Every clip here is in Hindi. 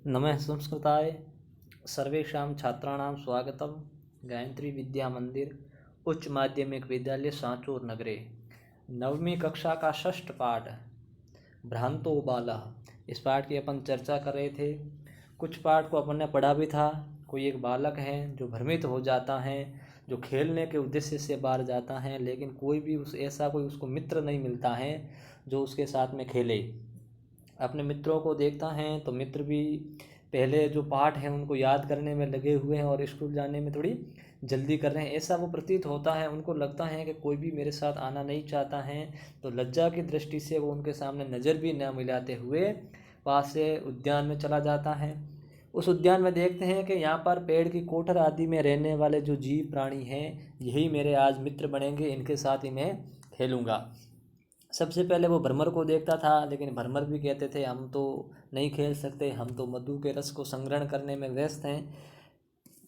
नमः संस्कृताय सर्वेषां छात्राणां स्वागतम। गायत्री विद्या मंदिर उच्च माध्यमिक विद्यालय सांचौर नगरे नवमी कक्षा का षष्ठ पाठ भ्रांतो बालः। इस पाठ की अपन चर्चा कर रहे थे। कुछ पाठ को अपन ने पढ़ा भी था। कोई एक बालक है जो भ्रमित हो जाता है, जो खेलने के उद्देश्य से बाहर जाता है, लेकिन कोई भी कोई उसको मित्र नहीं मिलता है जो उसके साथ में खेले। अपने मित्रों को देखता है तो मित्र भी पहले जो पाठ हैं उनको याद करने में लगे हुए हैं और स्कूल जाने में थोड़ी जल्दी कर रहे हैं, ऐसा वो प्रतीत होता है। उनको लगता है कि कोई भी मेरे साथ आना नहीं चाहता है, तो लज्जा की दृष्टि से वो उनके सामने नज़र भी न मिलाते हुए पास से उद्यान में चला जाता है। उस उद्यान में देखते हैं कि यहाँ पर पेड़ की कोठर आदि में रहने वाले जो जीव प्राणी हैं, यही मेरे आज मित्र बनेंगे, इनके साथ ही मैं खेलूँगा। सबसे पहले वो भ्रमर को देखता था, लेकिन भ्रमर भी कहते थे हम तो नहीं खेल सकते, हम तो मधु के रस को संग्रहण करने में व्यस्त हैं।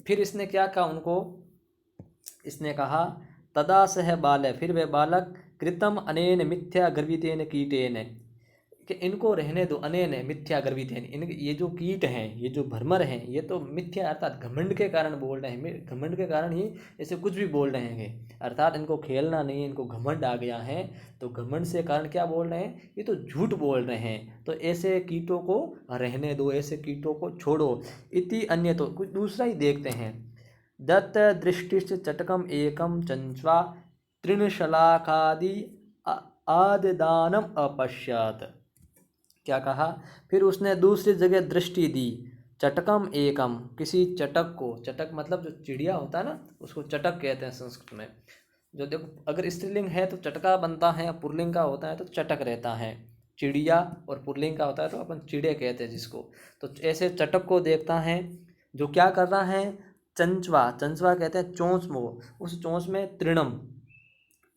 फिर इसने क्या कहा उनको, इसने कहा तदा सह बाल, फिर वह बालक कृतम अनेन मिथ्या गर्वितेन कीटेन, कि इनको रहने दो। अनेन मिथ्या गर्वितेन, इन ये जो कीट हैं, ये जो भ्रमर हैं, ये तो मिथ्या अर्थात घमंड के कारण बोल रहे हैं, घमंड के कारण ही ऐसे कुछ भी बोल रहे हैं। अर्थात इनको खेलना नहीं है, इनको घमंड आ गया है, तो घमंड से कारण क्या बोल रहे हैं, ये तो झूठ बोल रहे हैं। तो ऐसे कीटों को रहने दो, ऐसे कीटों को छोड़ो। इति अन्य, तो कुछ दूसरा ही देखते हैं। दत्त दृष्टिश्च चटकम एकम चंच्वा तृणशलाकादि आदिदानम अपश्यत। क्या कहा, फिर उसने दूसरी जगह दृष्टि दी। चटकम एकम, किसी चटक को, चटक मतलब जो चिड़िया होता है ना, उसको चटक कहते हैं संस्कृत में। जो देखो, अगर स्त्रीलिंग है तो चटका बनता है, पुल्लिंग का होता है तो चटक रहता है। चिड़िया और पुल्लिंग का होता है तो अपन चिड़े कहते हैं जिसको। तो ऐसे चटक को देखता है जो क्या कर रहा है, चंचवा, चंचवा कहते हैं चोंच में, उस चोंच में तृणम,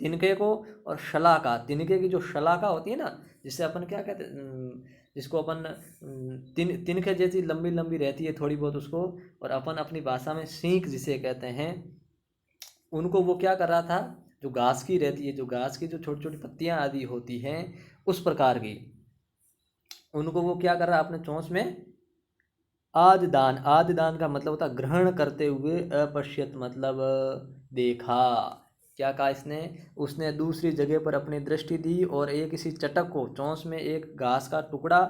तिनके को, और शलाका, तिनके की जो शलाका होती है ना, जिससे अपन क्या कहते हैं, जिसको अपन तिनके जैसी लंबी लंबी रहती है थोड़ी बहुत उसको, और अपन अपनी भाषा में सींक जिसे कहते हैं, उनको वो क्या कर रहा था, जो घास की रहती है, जो घास की जो छोटी छोटी पत्तियां आदि होती हैं उस प्रकार की, उनको वो क्या कर रहा है अपने चोंच में आदिदान, आदिदान का मतलब होता है ग्रहण करते हुए, अपश्यत मतलब देखा। क्या कहा इसने, उसने दूसरी जगह पर अपनी दृष्टि दी और एक इसी चटक को, चोंच में एक घास का टुकड़ा,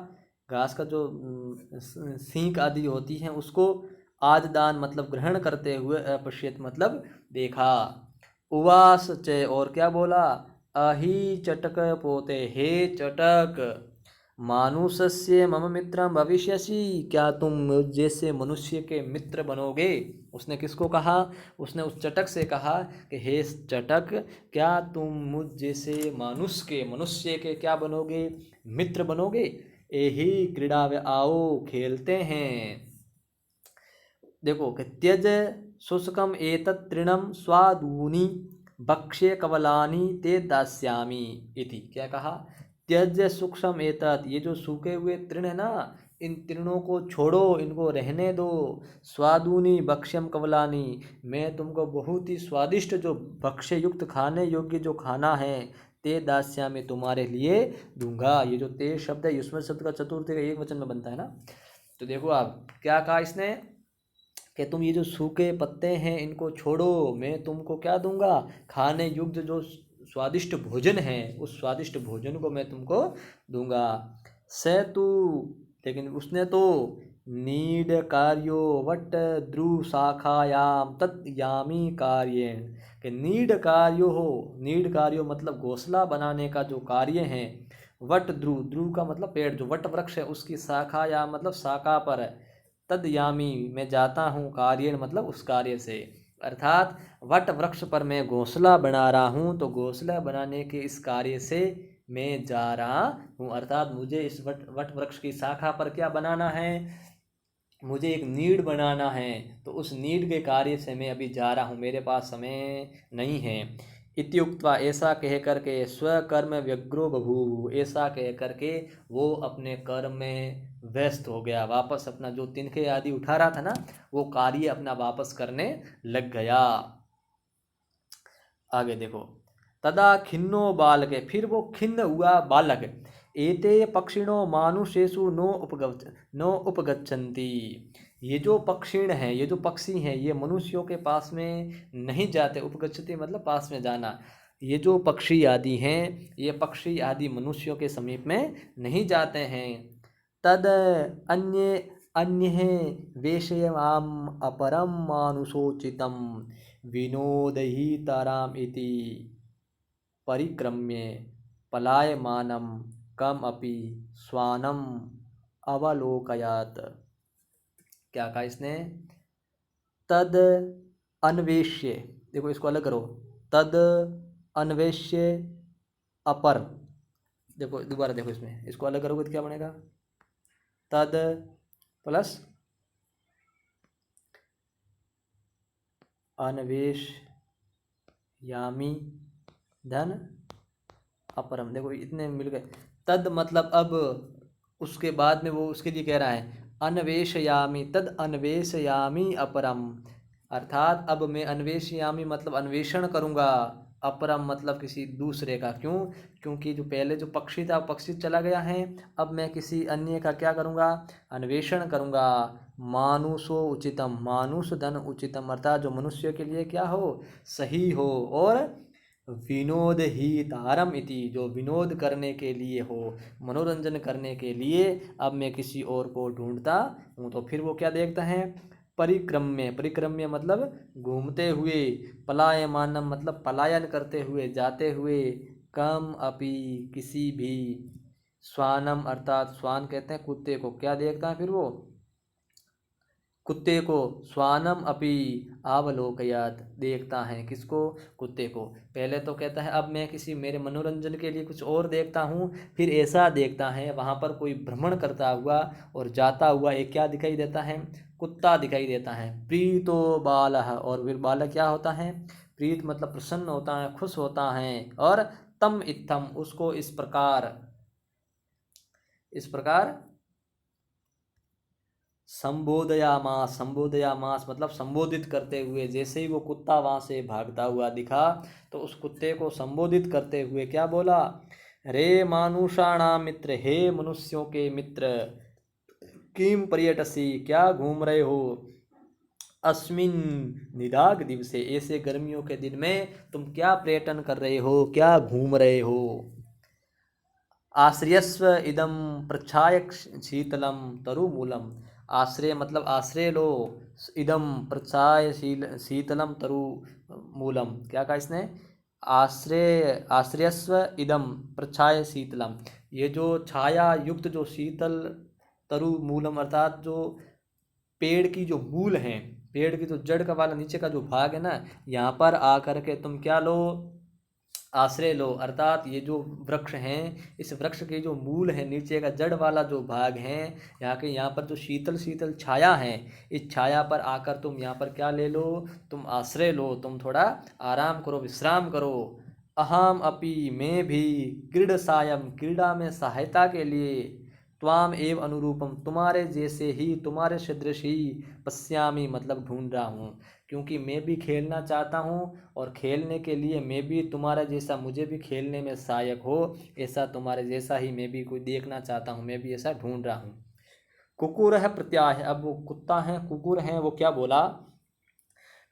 घास का जो सींक आदि होती हैं उसको आदिदान मतलब ग्रहण करते हुए, अपश्यत मतलब देखा। उवास च, और क्या बोला, अहि चटक पोते, हे चटक मानुषस्य मम मित्रम भविष्यसि, क्या तुम मुझ जैसे मनुष्य के मित्र बनोगे। उसने किसको कहा, उसने उस चटक से कहा कि हे चटक, क्या तुम मुझ जैसे मनुष्य के क्या बनोगे, मित्र बनोगे। एही क्रीड़ा व, आओ खेलते हैं। देखो कि त्यज शुष्कम एतत् तृणम स्वादूनि भक्ष्य कवलानि ते दास्यामि इति। क्या कहा, त्यज सूक्ष्म एतत्, ये जो सूखे हुए तृण है ना, इन तृणों को छोड़ो, इनको रहने दो। स्वादुनी भक्ष्यम कवलानी, मैं तुमको बहुत ही स्वादिष्ट जो भक्ष्य युक्त खाने योग्य जो खाना है, ते दास्यामि तुम्हारे लिए दूंगा। ये जो ते शब्द है युष्म शब्द का चतुर्थी का एक वचन में बनता है ना। तो देखो आप क्या कहा इसने, कि तुम ये जो सूखे पत्ते हैं इनको छोड़ो, मैं तुमको क्या दूंगा, खाने युक्त जो स्वादिष्ट भोजन है, उस स्वादिष्ट भोजन को मैं तुमको दूंगा। सेतु, लेकिन उसने तो नीड कार्यो वट ध्रुव शाखायाम तत्यामी कार्य, कि नीड कार्यो हो, नीड कार्यो मतलब घोंसला बनाने का जो कार्य है, वट ध्रुव, ध्रुव का मतलब पेड़, जो वट वृक्ष है उसकी शाखा या मतलब शाखा पर है, तदयामी मैं जाता हूँ, कार्य मतलब उस कार्य से, अर्थात वट वृक्ष पर मैं घोंसला बना रहा हूँ, तो घोंसला बनाने के इस कार्य से मैं जा रहा हूँ। अर्थात मुझे इस वट वृक्ष की शाखा पर क्या बनाना है, मुझे एक नीड बनाना है, तो उस नीड के कार्य से मैं अभी जा रहा हूँ, मेरे पास समय नहीं है। इत्युक्त्वा, ऐसा कह करके, स्वकर्म व्यग्रो बभूव, ऐसा कह करके वो अपने कर्म में व्यस्त हो गया, वापस अपना जो तिनके आदि उठा रहा था ना, वो कार्य अपना वापस करने लग गया। आगे देखो, तदा खिन्नो बालक, फिर वो खिन्न हुआ बालक, एते पक्षिणो मानुषेषु नो उपगच्छन्ति। ये जो पक्षिण हैं, ये जो पक्षी हैं, ये मनुष्यों के पास में नहीं जाते। उपगच्छति मतलब पास में जाना। ये जो पक्षी आदि हैं, ये पक्षी आदि मनुष्यों के समीप में नहीं जाते हैं। तद अन्य अन्य वेशयाम अपरम मानुषोचितम विनोदहीतराम इति परिक्रम्य पलायमानं कम अपि स्वानम अवलोकयात। क्या कहा इसने? तद अन्वेष्य, देखो इसको अलग करो, तद अन्वेष्य अपर, देखो दोबारा देखो, इसमें इसको अलग करोगे तो क्या बनेगा? तद प्लस अन्वेष्यामि धन अपरम, देखो इतने मिल गए। तद मतलब अब उसके बाद में वो उसके लिए कह रहा है अन्वेषयामि, तद अन्वेषयामि अपरम, अर्थात अब मैं अन्वेषयामि मतलब अन्वेषण करूँगा, अपरम मतलब किसी दूसरे का। क्यों? क्योंकि जो पहले जो पक्षी था, पक्षी चला गया है, अब मैं किसी अन्य का क्या करूँगा? अन्वेषण करूँगा। मानुषो उचितम, मानुष धन उचितम, अर्थात जो मनुष्य के लिए क्या हो? सही हो। और विनोद ही तारम इति, जो विनोद करने के लिए हो, मनोरंजन करने के लिए अब मैं किसी और को ढूंढता हूँ। तो फिर वो क्या देखता है? परिक्रम्य, परिक्रम्य मतलब घूमते हुए, पलायमानम मतलब पलायन करते हुए, जाते हुए, कम अपि किसी भी, स्वानम अर्थात स्वान कहते हैं कुत्ते को, क्या देखता है फिर वो? कुत्ते को। स्वानम अपि अवलोकयात, देखता है किसको? कुत्ते को। पहले तो कहता है अब मैं किसी मेरे मनोरंजन के लिए कुछ और देखता हूँ, फिर ऐसा देखता है वहाँ पर कोई भ्रमण करता हुआ और जाता हुआ एक क्या दिखाई देता है? कुत्ता दिखाई देता है। प्रीतो बालः, और फिर बालक क्या होता है? प्रीत मतलब प्रसन्न होता है, खुश होता है। और तम इत्थम, उसको इस प्रकार संबोधयामास, संबोधयामास मतलब संबोधित करते हुए, जैसे ही वो कुत्ता वहाँ से भागता हुआ दिखा तो उस कुत्ते को संबोधित करते हुए क्या बोला? रे मानुषाणाम मित्र, हे मनुष्यों के मित्र, किम पर्यटसी, क्या घूम रहे हो? अस्मिन निदाग दिवसे, ऐसे गर्मियों के दिन में तुम क्या पर्यटन कर रहे हो, क्या घूम रहे हो? आश्रयस्व इदम प्रच्छाय शीतलम तरुमूलम, आश्रय मतलब आश्रय लो, इदम प्रच्छाय शीतलम तरु मूलम, क्या कहा इसने? आश्रयस्व इदम प्रच्छाय शीतलम, ये जो छाया युक्त जो शीतल तरु मूलम, अर्थात जो पेड़ की जो मूल हैं, पेड़ की जो जड़ का वाला नीचे का जो भाग है ना, यहाँ पर आकर के तुम क्या लो? आश्रय लो, अर्थात ये जो वृक्ष हैं, इस वृक्ष के जो मूल है, नीचे का जड़ वाला जो भाग है, यहाँ पर जो शीतल शीतल छाया है, इस छाया पर आकर तुम यहाँ पर क्या ले लो? तुम आश्रय लो, तुम थोड़ा आराम करो, विश्राम करो। अहम अपि, मैं भी, क्रीड सायम, क्रीड़ा में सहायता के लिए, त्वाम एव अनुरूपम, तुम्हारे जैसे ही, तुम्हारे सदृश ही, पश्यामी मतलब ढूंढ रहा हूँ। क्योंकि मैं भी खेलना चाहता हूँ और खेलने के लिए मैं भी तुम्हारा जैसा, मुझे भी खेलने में सहायक हो, ऐसा तुम्हारे जैसा ही मैं भी कोई देखना चाहता हूँ, मैं भी ऐसा ढूंढ रहा हूँ। कुकुर है प्रत्याह, अब वो कुत्ता है, कुकुर है, वो क्या बोला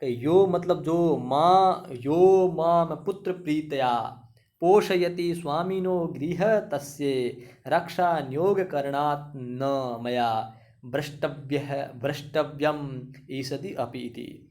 कि यो मतलब जो माँ, यो मां पुत्र प्रीतया पोषयति स्वामिनो गृह तस्य रक्षा नियोग करणात् न मया भ्रष्टव्यम ईषति अपि इति।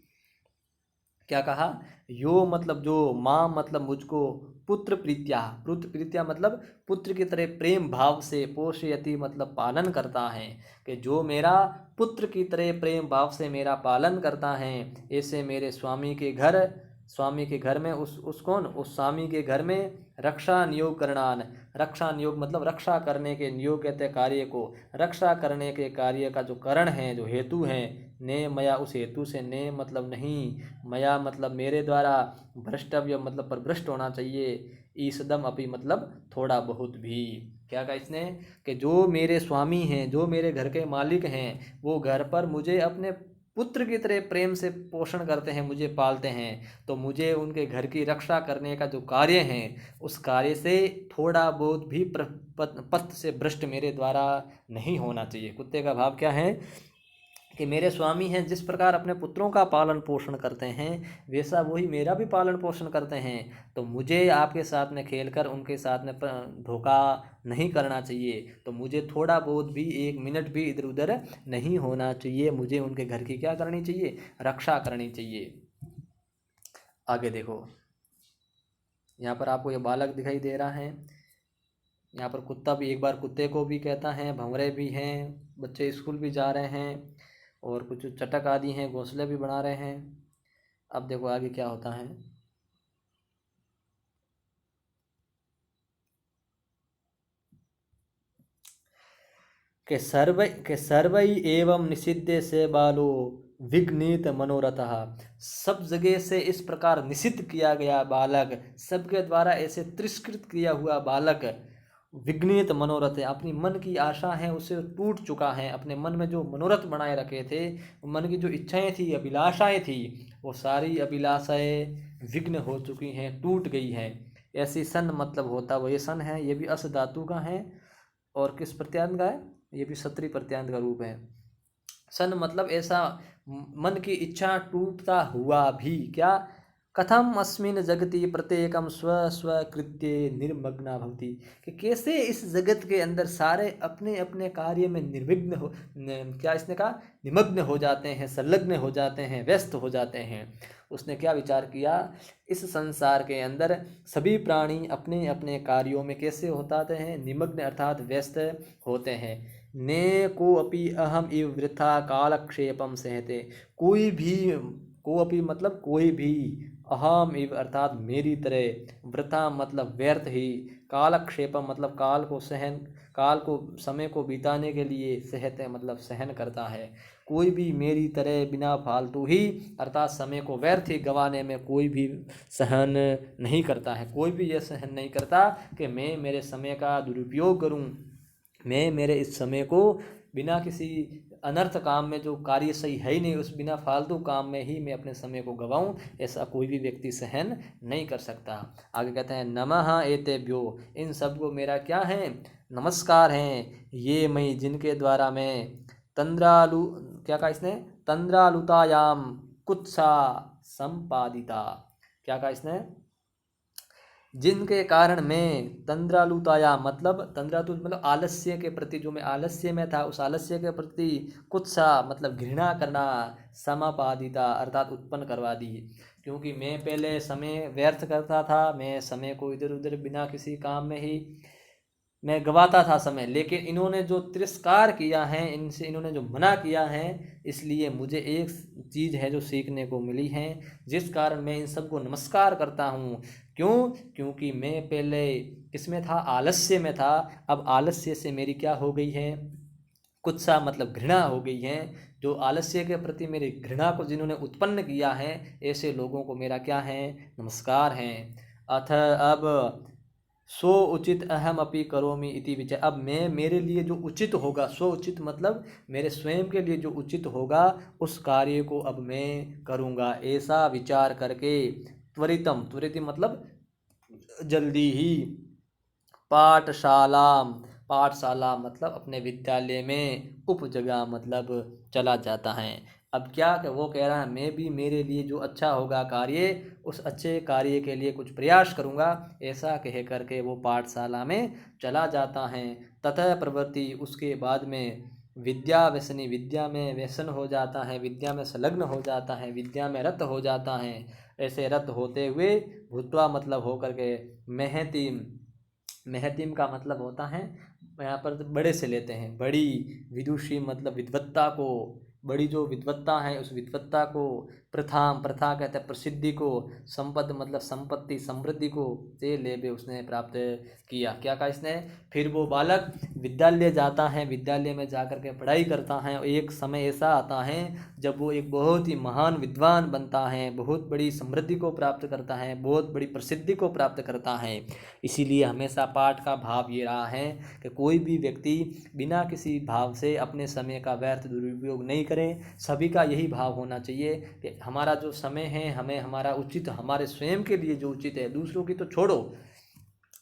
क्या कहा? यो मतलब जो, माँ मतलब मुझको, पुत्र प्रीत्या, पुत्र प्रीत्या मतलब पुत्र की तरह प्रेम भाव से, पोषयति मतलब पालन करता है, कि जो मेरा पुत्र की तरह प्रेम भाव से मेरा पालन करता है, ऐसे मेरे स्वामी के घर में उस कौन, उस स्वामी के घर में रक्षा नियोग करणान, रक्षा नियोग मतलब रक्षा करने के, नियोग कहते हैं कार्य को, रक्षा करने के कार्य का जो करण है, जो हेतु है, ने मया उस हेतु से, ने मतलब नहीं, मया मतलब मेरे द्वारा, भ्रष्टव्य मतलब परभ्रष्ट होना चाहिए, ईसदम अपि मतलब थोड़ा बहुत भी। क्या कहा इसने? कि जो मेरे स्वामी हैं, जो मेरे घर के मालिक हैं, वो घर पर मुझे अपने पुत्र की तरह प्रेम से पोषण करते हैं, मुझे पालते हैं, तो मुझे उनके घर की रक्षा करने का जो कार्य है, उस कार्य से थोड़ा बहुत भी पथ से भ्रष्ट मेरे द्वारा नहीं होना चाहिए। कुत्ते का भाव क्या है कि मेरे स्वामी हैं, जिस प्रकार अपने पुत्रों का पालन पोषण करते हैं वैसा वही मेरा भी पालन पोषण करते हैं। तो मुझे आपके साथ में खेलकर उनके साथ में धोखा नहीं करना चाहिए। तो मुझे थोड़ा बहुत भी 1 मिनट भी इधर उधर नहीं होना चाहिए। मुझे उनके घर की क्या करनी चाहिए, रक्षा करनी चाहिए। आगे देखो, यहाँ पर आपको ये बालक दिखाई दे रहा है। यहाँ पर कुत्ता भी, एक बार कुत्ते को भी कहता है, भंवरे भी हैं, बच्चे स्कूल भी जा रहे हैं और कुछ चटक आदि हैं, घोंसले भी बना रहे हैं। अब देखो आगे क्या होता है। के सर्वै एवं निषिद्धे से बालो विघ्नित मनोरथः। सब जगह से इस प्रकार निषिद्ध किया गया बालक, सबके द्वारा ऐसे तिरस्कृत किया हुआ बालक, विघ्नित मनोरथ है, अपनी मन की आशा है उसे टूट चुका है। अपने मन में जो मनोरथ बनाए रखे थे, मन की जो इच्छाएं थी, अभिलाषाएं थी, वो सारी अभिलाषाएं विघ्न हो चुकी हैं, टूट गई हैं। ऐसी सन मतलब होता वो ये सन है, ये भी अस धातु का है और किस प्रत्यांत का है, ये भी सत्री प्रत्यांत का रूप है। सन मतलब ऐसा, मन की इच्छा टूटता हुआ भी क्या, कथम अस्मिन जगति प्रत्येकम स्व स्वकृत्य निर्मग्ना भवति, कि कैसे इस जगत के अंदर सारे अपने अपने कार्य में निर्विघ्न हो, क्या इसने कहा, निमग्न हो जाते हैं, संलग्न हो जाते हैं, व्यस्त हो जाते हैं। उसने क्या विचार किया, इस संसार के अंदर सभी प्राणी अपने अपने कार्यों में कैसे होते हैं, निमग्न अर्थात व्यस्त होते हैं। ने को अपि अहम इव वृथा कालक्षेपम सहते, कोई भी, को अपि मतलब कोई भी, अहम इव अर्थात मेरी तरह, वृथा मतलब व्यर्थ ही, कालक्षेपम मतलब काल को सहन, काल को, समय को बिताने के लिए, सहते मतलब सहन करता है। कोई भी मेरी तरह बिना फालतू ही अर्थात समय को व्यर्थ ही गंवाने में कोई भी सहन नहीं करता है। कोई भी ये सहन नहीं करता कि मैं मेरे समय का दुरुपयोग करूं, मैं मेरे इस समय को बिना किसी अनर्थ काम में, जो कार्य सही है ही नहीं, उस बिना फालतू काम में ही मैं अपने समय को गवाऊं, ऐसा कोई भी व्यक्ति सहन नहीं कर सकता। आगे कहते हैं नमः एतेभ्यो, इन सब को मेरा क्या है, नमस्कार हैं। ये मैं, जिनके द्वारा मैं तंद्रालु, क्या कहा इसने, तंद्रालुतायाम कुत्सा संपादिता, क्या कहा इसने, जिनके कारण मैं तंद्रालुताया मतलब, तंद्रालु मतलब आलस्य के प्रति, जो मैं आलस्य में था उस आलस्य के प्रति, कुत्सा मतलब घृणा करना, समापादिता अर्थात उत्पन्न करवा दी। क्योंकि मैं पहले समय व्यर्थ करता था, मैं समय को इधर उधर बिना किसी काम में ही मैं गवाता था समय, लेकिन इन्होंने जो तिरस्कार किया है, इनसे इन्होंने जो मना किया है, इसलिए मुझे एक चीज़ है जो सीखने को मिली है, जिस कारण मैं इन सबको नमस्कार करता हूँ। क्यों, क्योंकि मैं पहले किसमें था, आलस्य में था। अब आलस्य से मेरी क्या हो गई है, कुत्सा मतलब घृणा हो गई है। जो आलस्य के प्रति मेरी घृणा को जिन्होंने उत्पन्न किया है, ऐसे लोगों को मेरा क्या है, नमस्कार है। अथ अब सो उचित अहम अपि करोमि इति विचार, अब मैं, मेरे लिए जो उचित होगा, सो उचित मतलब मेरे स्वयं के लिए जो उचित होगा, उस कार्य को अब मैं करूँगा, ऐसा विचार करके त्वरितम, त्वरित मतलब जल्दी ही, पाठशाला, पाठशाला मतलब अपने विद्यालय में, उप जगह मतलब चला जाता है। अब क्या वो कह रहा है, मैं भी मेरे लिए जो अच्छा होगा कार्य, उस अच्छे कार्य के लिए कुछ प्रयास करूँगा, ऐसा कह करके वो पाठशाला में चला जाता है। ततः प्रवृत्ति, उसके बाद में विद्या व्यसनी, विद्या में व्यसन हो जाता है, विद्या में संलग्न हो जाता है, विद्या में रत हो जाता है। ऐसे रत होते हुए, भूत्वा मतलब हो करके, महतीम, महतीम का मतलब होता है, यहाँ पर बड़े से लेते हैं, बड़ी, विदुषी मतलब विद्वत्ता को, बड़ी जो विद्वत्ता है उस विद्वत्ता को, प्रथाम, प्रथा कहते हैं प्रसिद्धि को, संपद मतलब संपत्ति, समृद्धि को, ते लेबे उसने प्राप्त किया। क्या कहा इसने, फिर वो बालक विद्यालय जाता है, विद्यालय में जाकर के पढ़ाई करता है। एक समय ऐसा आता है जब वो एक बहुत ही महान विद्वान बनता है, बहुत बड़ी समृद्धि को प्राप्त करता है, बहुत बड़ी प्रसिद्धि को प्राप्त करता है। इसीलिए हमेशा पाठ का भाव ये रहा है कि कोई भी व्यक्ति बिना किसी भाव से अपने समय का व्यर्थ दुरुपयोग नहीं करें। सभी का यही भाव होना चाहिए कि हमारा जो समय है, हमें हमारा उचित, हमारे स्वयं के लिए जो उचित है, दूसरों की तो छोड़ो,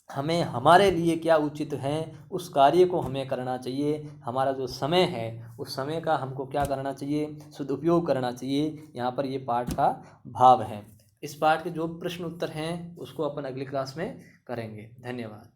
हमें हमारे लिए क्या उचित है उस कार्य को हमें करना चाहिए। हमारा जो समय है उस समय का हमको क्या करना चाहिए, सदुपयोग करना चाहिए। यहाँ पर ये पाठ का भाव है। इस पाठ के जो प्रश्न उत्तर हैं उसको अपन अगली क्लास में करेंगे। धन्यवाद।